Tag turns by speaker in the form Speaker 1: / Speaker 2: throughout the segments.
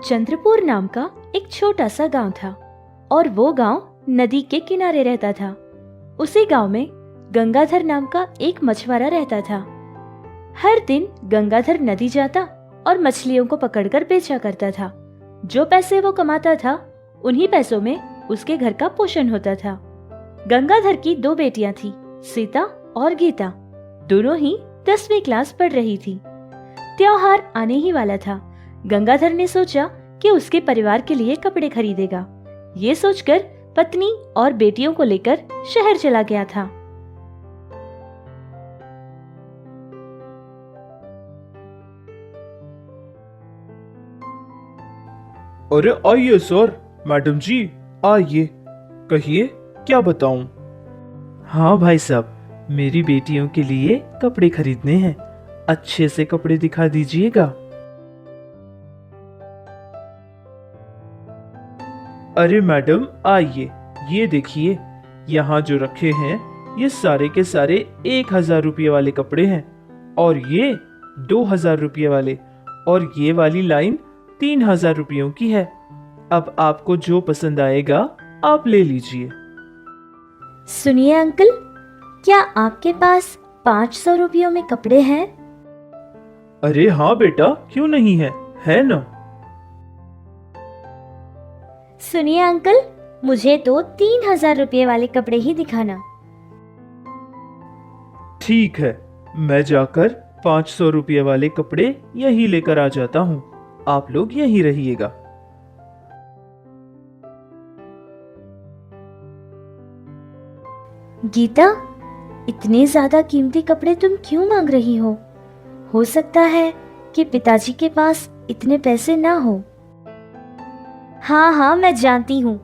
Speaker 1: चंद्रपुर नाम का एक छोटा सा गांव था और वो गांव नदी के किनारे रहता था। उसी गांव में गंगाधर नाम का एक मछुआरा रहता था। हर दिन गंगाधर नदी जाता और मछलियों को पकड़कर बेचा करता था। जो पैसे वो कमाता था उन्हीं पैसों में उसके घर का पोषण होता था। गंगाधर की 2 बेटियां थी, सीता और गीता। दोनों ही 10वीं क्लास पढ़ रही थी। त्योहार आने ही वाला था। गंगाधर ने सोचा कि उसके परिवार के लिए कपड़े खरीदेगा। ये सोचकर पत्नी और बेटियों को लेकर शहर चला गया था।
Speaker 2: अरे आइए सर, मैडम जी आइए, कहिए क्या बताऊं।
Speaker 3: हाँ भाई साहब, मेरी बेटियों के लिए कपड़े खरीदने हैं। अच्छे से कपड़े दिखा दीजिएगा।
Speaker 2: अरे मैडम आइए, ये देखिए, यहाँ जो रखे हैं ये सारे के सारे 1000 रुपये वाले कपड़े हैं और ये 2000 रुपये वाले, और ये वाली लाइन 3000 रुपयों की है। अब आपको जो पसंद आएगा आप ले लीजिए।
Speaker 1: सुनिए अंकल, क्या आपके पास 500 रुपयों में कपड़े हैं?
Speaker 2: अरे हाँ बेटा, क्यों नहीं है ना।
Speaker 1: सुनिए अंकल, मुझे तो 3000 रुपये वाले कपड़े ही दिखाना।
Speaker 2: ठीक है, मैं जाकर 500 रुपये वाले कपड़े यही लेकर आ जाता हूँ। आप लोग यहीं रहिएगा।
Speaker 1: गीता, इतने ज्यादा कीमती कपड़े तुम क्यों मांग रही हो? हो सकता है कि पिताजी के पास इतने पैसे ना हो। हाँ, मैं जानती हूँ।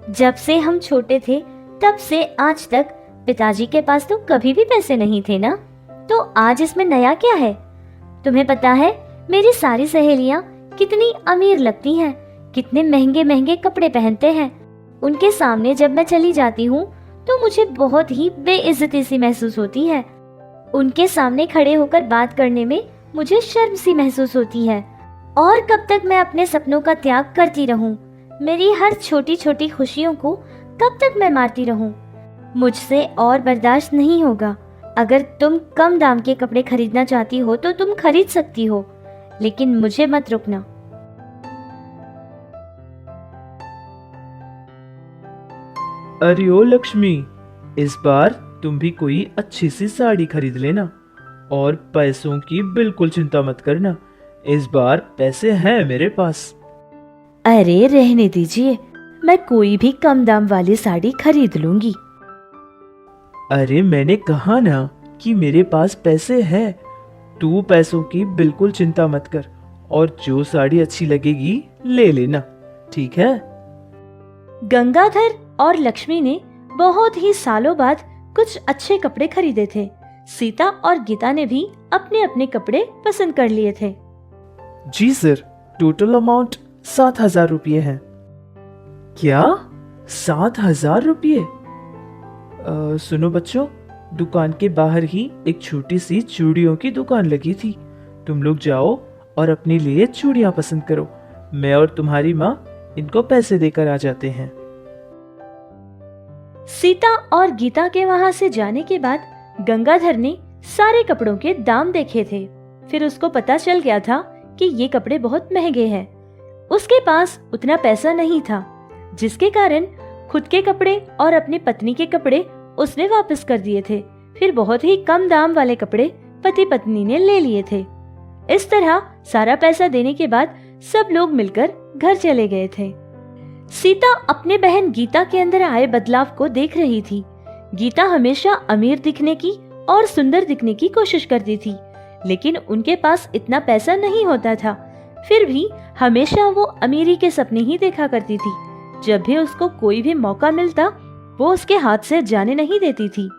Speaker 1: जब से हम छोटे थे तब से आज तक पिताजी के पास तो कभी भी पैसे नहीं थे ना, तो आज इसमें नया क्या है? तुम्हें पता है मेरी सारी सहेलियाँ कितनी अमीर लगती हैं, कितने महंगे महंगे कपड़े पहनते हैं। उनके सामने जब मैं चली जाती हूँ तो मुझे बहुत ही बेइज्जती सी महसूस होती है। उनके सामने खड़े होकर बात करने में मुझे शर्म सी महसूस होती है। और कब तक मैं अपने सपनों का त्याग करती रहूं? मेरी हर छोटी छोटी खुशियों को कब तक मैं मारती रहूं? मुझसे और बर्दाश्त नहीं होगा। अगर तुम कम दाम के कपड़े खरीदना चाहती हो तो तुम खरीद सकती हो, लेकिन मुझे मत रुकना।
Speaker 3: अरे ओ लक्ष्मी, इस बार तुम भी कोई अच्छी सी साड़ी खरीद लेना और पैसों की बिल्कुल चिंता मत करना। इस बार पैसे हैं मेरे पास।
Speaker 1: अरे रहने दीजिए, मैं कोई भी कम दाम वाली साड़ी खरीद लूंगी।
Speaker 3: अरे मैंने कहा ना कि मेरे पास पैसे हैं। तू पैसों की बिल्कुल चिंता मत कर और जो साड़ी अच्छी लगेगी ले लेना, ठीक है।
Speaker 1: गंगाधर और लक्ष्मी ने बहुत ही सालों बाद कुछ अच्छे कपड़े खरीदे थे। सीता और गीता ने भी अपने अपने कपड़े पसंद कर लिए थे।
Speaker 3: जी सर, टोटल अमाउंट 7000 रुपये है। क्या 7000 रुपये? सुनो बच्चों, दुकान के बाहर ही एक छोटी सी चूड़ियों की दुकान लगी थी। तुम लोग जाओ और अपने लिए चूड़ियां पसंद करो। मैं और तुम्हारी माँ इनको पैसे देकर आ जाते हैं।
Speaker 1: सीता और गीता के वहां से जाने के बाद गंगाधर ने सारे कपड़ों के दाम देखे थे। फिर उसको पता चल गया था कि ये कपड़े बहुत महंगे हैं। उसके पास उतना पैसा नहीं था, जिसके कारण खुद के कपड़े और अपनी पत्नी के कपड़े उसने वापस कर दिए थे। फिर बहुत ही कम दाम वाले कपड़े पति पत्नी ने ले लिए थे। इस तरह सारा पैसा देने के बाद सब लोग मिलकर घर चले गए थे। सीता अपने बहन गीता के अंदर आए बदलाव को देख रही थी। गीता हमेशा अमीर दिखने की और सुंदर दिखने की कोशिश करती थी, लेकिन उनके पास इतना पैसा नहीं होता था। फिर भी हमेशा वो अमीरी के सपने ही देखा करती थी। जब भी उसको कोई भी मौका मिलता वो उसके हाथ से जाने नहीं देती थी।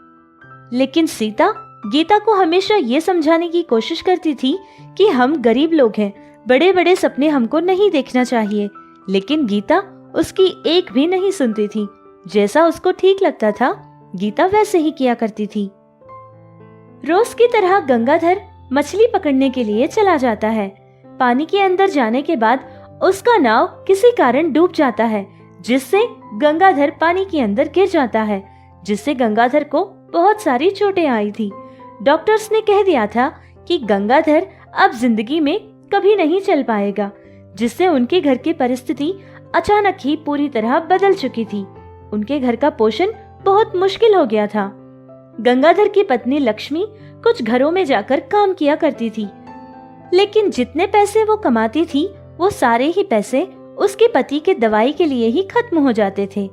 Speaker 1: लेकिन सीता गीता को हमेशा ये समझाने की कोशिश करती थी कि हम गरीब लोग हैं, बड़े बड़े सपने हमको नहीं देखना चाहिए। लेकिन गीता उसकी एक भी नहीं सुनती थी। जैसा उसको ठीक लगता था गीता वैसे ही किया करती थी। रोज की तरह गंगाधर मछली पकड़ने के लिए चला जाता है। पानी के अंदर जाने के बाद उसका नाव किसी कारण डूब जाता है, जिससे गंगाधर पानी के अंदर गिर जाता है, जिससे गंगाधर को बहुत सारी चोटें आई थी। डॉक्टर्स ने कह दिया था कि गंगाधर अब जिंदगी में कभी नहीं चल पाएगा, जिससे उनके घर की परिस्थिति अचानक ही पूरी तरह बदल चुकी थी। उनके घर का पोषण बहुत मुश्किल हो गया था। गंगाधर की पत्नी लक्ष्मी कुछ घरों में जाकर काम किया करती थी, लेकिन जितने पैसे वो कमाती थी वो सारे ही पैसे उसके पति के दवाई के लिए ही खत्म हो जाते थे।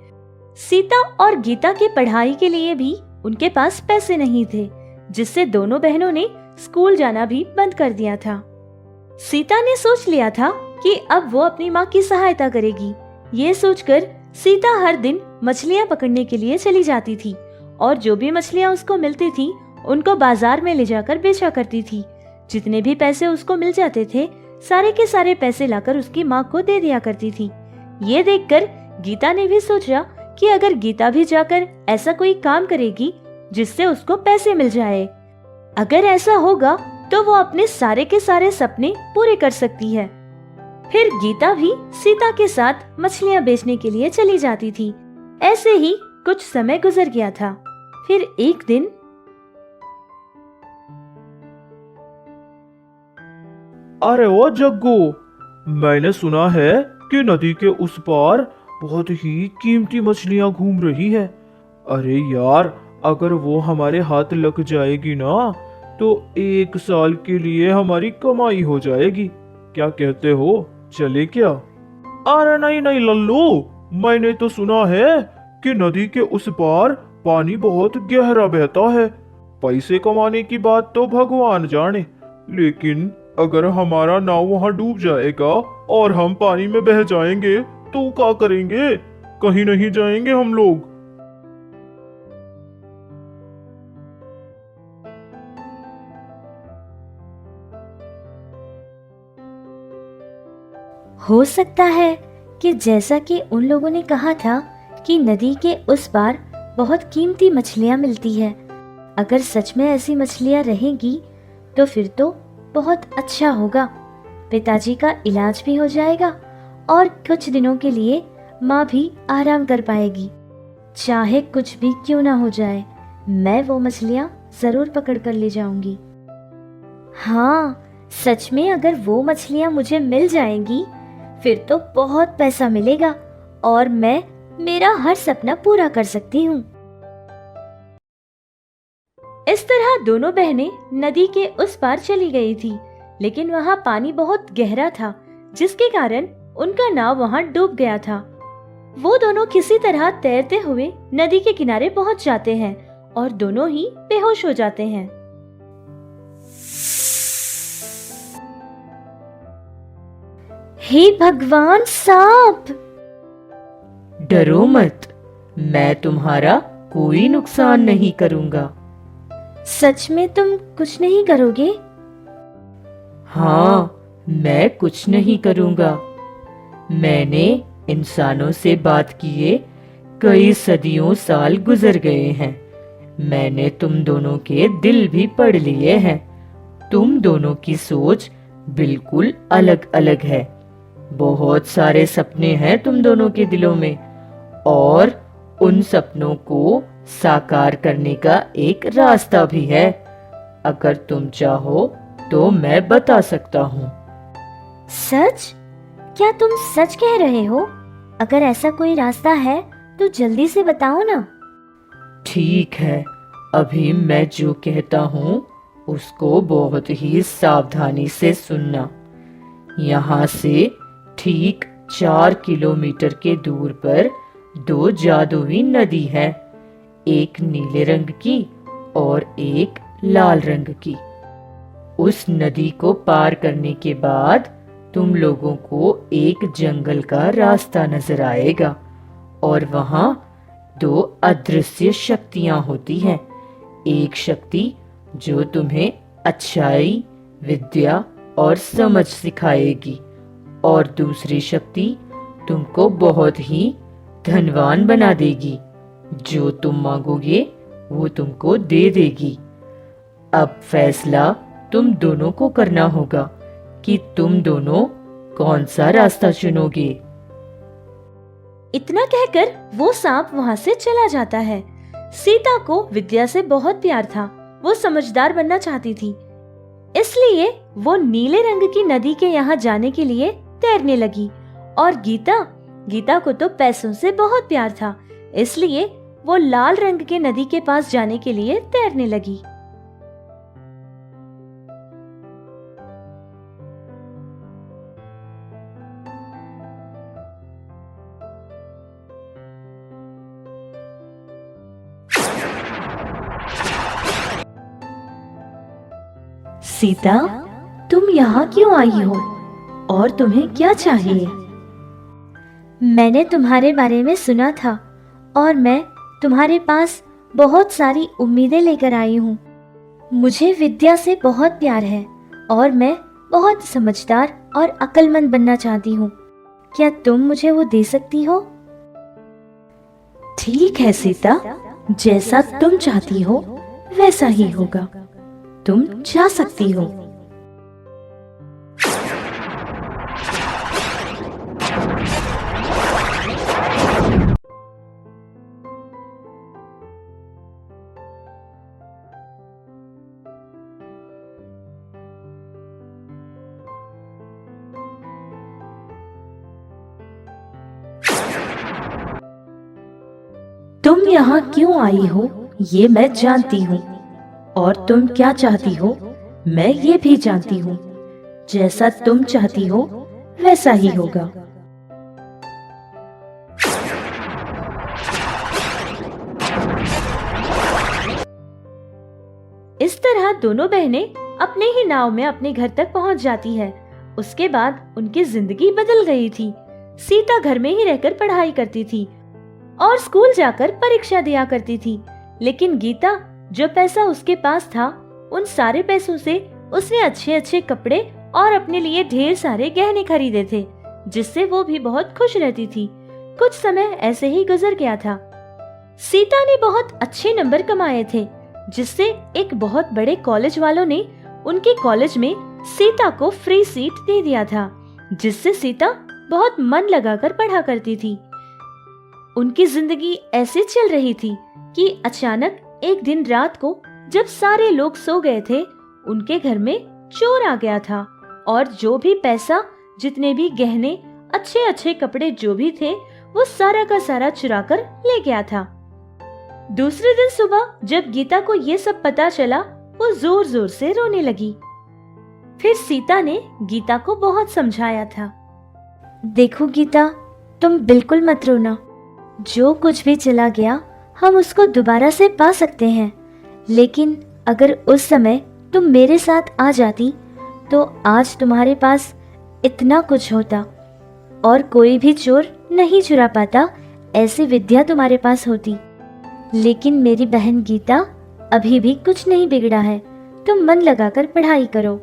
Speaker 1: सीता और गीता की पढ़ाई के लिए भी उनके पास पैसे नहीं थे, जिससे दोनों बहनों ने स्कूल जाना भी बंद कर दिया था। सीता ने सोच लिया था कि अब वो अपनी माँ की सहायता करेगी। ये सोचकर सीता हर दिन मछलियाँ पकड़ने के लिए चली जाती थी और जो भी मछलियाँ उसको मिलती थी उनको बाजार में ले जाकर बेचा करती थी। जितने भी पैसे उसको मिल जाते थे सारे के सारे पैसे लाकर उसकी माँ को दे दिया करती थी। ये देखकर गीता ने भी सोचा कि अगर गीता भी जाकर ऐसा कोई काम करेगी जिससे उसको पैसे मिल जाए, अगर ऐसा होगा तो वो अपने सारे के सारे सपने पूरे कर सकती है। फिर गीता भी सीता के साथ मछलियाँ बेचने के लिए चली जाती थी। ऐसे ही कुछ समय गुजर गया था। फिर एक दिन
Speaker 2: अरे ओ जग्गू, मैंने सुना है कि नदी के उस पार बहुत ही कीमती मछलियां घूम रही है। अरे यार, अगर वो हमारे हाथ लग जाएगी ना तो 1 साल के लिए हमारी कमाई हो जाएगी। क्या कहते हो, चले क्या? अरे नहीं नहीं लल्लू, मैंने तो सुना है कि नदी के उस पार पानी बहुत गहरा बहता है। पैसे कमाने की बात तो भगवान जाने, लेकिन अगर हमारा नाव वहां डूब जाएगा और हम पानी में बह जाएंगे तो क्या करेंगे? कहीं नहीं जाएंगे हम लोग।
Speaker 1: हो सकता है कि जैसा कि उन लोगों ने कहा था कि नदी के उस पार बहुत कीमती मछलियां मिलती है, अगर सच में ऐसी मछलियां रहेंगी तो फिर तो बहुत अच्छा होगा। पिताजी का इलाज भी हो जाएगा और कुछ दिनों के लिए माँ भी आराम कर पाएगी। चाहे कुछ भी क्यों ना हो जाए, मैं वो मछलियां जरूर पकड़ कर ले जाऊंगी। हाँ, सच में अगर वो मछलियां मुझे मिल जाएंगी फिर तो बहुत पैसा मिलेगा और मैं मेरा हर सपना पूरा कर सकती हूँ। इस तरह दोनों बहनें नदी के उस पार चली गई थी, लेकिन वहाँ पानी बहुत गहरा था, जिसके कारण उनका नाव वहाँ डूब गया था। वो दोनों किसी तरह तैरते हुए नदी के किनारे पहुँच जाते हैं और दोनों ही बेहोश हो जाते हैं। हे भगवान, सांप!
Speaker 4: डरो मत, मैं तुम्हारा कोई नुकसान नहीं करूंगा।
Speaker 1: सच में तुम कुछ नहीं करोगे?
Speaker 4: हाँ, मैं कुछ नहीं करूंगा। मैंने इंसानों से बात किए कई सदियों साल गुजर गए हैं। मैंने तुम दोनों के दिल भी पढ़ लिए हैं। तुम दोनों की सोच बिल्कुल अलग अलग है। बहुत सारे सपने हैं तुम दोनों के दिलों में और उन सपनों को साकार करने का एक रास्ता भी है। अगर तुम चाहो तो मैं बता सकता हूँ।
Speaker 1: सच? क्या तुम सच कह रहे हो? अगर ऐसा कोई रास्ता है तो जल्दी से बताओ ना।
Speaker 4: ठीक है, अभी मैं जो कहता हूँ उसको बहुत ही सावधानी से सुनना। यहाँ से ठीक 4 किलोमीटर के दूर पर 2 जादुई नदी है, एक नीले रंग की और एक लाल रंग की। उस नदी को पार करने के बाद तुम लोगों को एक जंगल का रास्ता नजर आएगा और वहां 2 अदृश्य शक्तियां होती हैं। एक शक्ति जो तुम्हें अच्छाई, विद्या और समझ सिखाएगी और दूसरी शक्ति तुमको बहुत ही धनवान बना देगी। जो तुम मांगोगे वो तुमको दे देगी। अब फैसला तुम दोनों को करना होगा कि तुम दोनों कौन सा रास्ता चुनोगे?
Speaker 1: इतना कहकर वो सांप वहां से चला जाता है। सीता को विद्या से बहुत प्यार था। वो समझदार बनना चाहती थी, इसलिए वो नीले रंग की नदी के यहाँ जाने के लिए तैरने लगी। और गीता को तो पैसों से बहुत प्यार था, इसलिए वो लाल रंग के नदी के पास जाने के लिए तैरने लगी। सीता, तुम यहाँ क्यों आई हो और तुम्हें क्या चाहिए? मैंने तुम्हारे बारे में सुना था और मैं तुम्हारे पास बहुत सारी उम्मीदें लेकर आई हूँ। मुझे विद्या से बहुत प्यार है और मैं बहुत समझदार और अक्लमंद बनना चाहती हूँ। क्या तुम मुझे वो दे सकती हो? ठीक है सीता, जैसा तुम चाहती हो वैसा ही होगा। तुम जा सकती हो। तुम यहाँ क्यों आई हो ये मैं जानती हूँ, और तुम क्या चाहती हो मैं ये भी जानती हूँ। जैसा तुम चाहती हो वैसा ही होगा। इस तरह दोनों बहनें अपने ही नाव में अपने घर तक पहुंच जाती है। उसके बाद उनकी जिंदगी बदल गई थी। सीता घर में ही रहकर पढ़ाई करती थी और स्कूल जाकर परीक्षा दिया करती थी। लेकिन गीता, जो पैसा उसके पास था, उन सारे पैसों से उसने अच्छे अच्छे कपड़े और अपने लिए ढेर सारे गहने खरीदे थे, जिससे वो भी बहुत खुश रहती थी। कुछ समय ऐसे ही गुजर गया था। सीता ने बहुत अच्छे नंबर कमाए थे, जिससे एक बहुत बड़े कॉलेज वालों ने उनके कॉलेज में सीता को फ्री सीट दे दिया था, जिससे सीता बहुत मन लगाकर पढ़ा करती थी। उनकी जिंदगी ऐसे चल रही थी कि अचानक एक दिन रात को जब सारे लोग सो गए थे, उनके घर में चोर आ गया था और जो भी पैसा, जितने भी गहने, अच्छे अच्छे कपड़े जो भी थे, वो सारा का सारा चुरा कर ले गया था। दूसरे दिन सुबह जब गीता को ये सब पता चला, वो जोर जोर से रोने लगी। फिर सीता ने गीता को बहुत समझाया था। देखो गीता, तुम बिल्कुल मत रोना। जो कुछ भी चला गया हम उसको दोबारा से पा सकते हैं, लेकिन अगर उस समय तुम मेरे साथ आ जाती तो आज तुम्हारे पास इतना कुछ होता और कोई भी चोर नहीं चुरा पाता, ऐसी विद्या तुम्हारे पास होती। लेकिन मेरी बहन गीता, अभी भी कुछ नहीं बिगड़ा है। तुम मन लगाकर पढ़ाई करो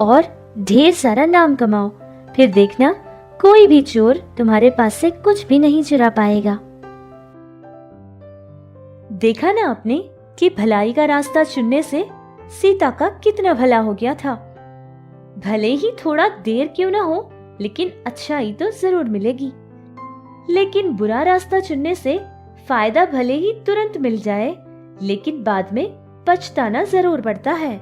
Speaker 1: और ढेर सारा नाम कमाओ, फिर देखना कोई भी चोर तुम्हारे पास से कुछ भी नहीं चुरा पाएगा। देखा ना आपने कि भलाई का रास्ता चुनने से सीता का कितना भला हो गया था। भले ही थोड़ा देर क्यों ना हो, लेकिन अच्छाई तो जरूर मिलेगी। लेकिन बुरा रास्ता चुनने से फायदा भले ही तुरंत मिल जाए, लेकिन बाद में पछताना जरूर पड़ता है।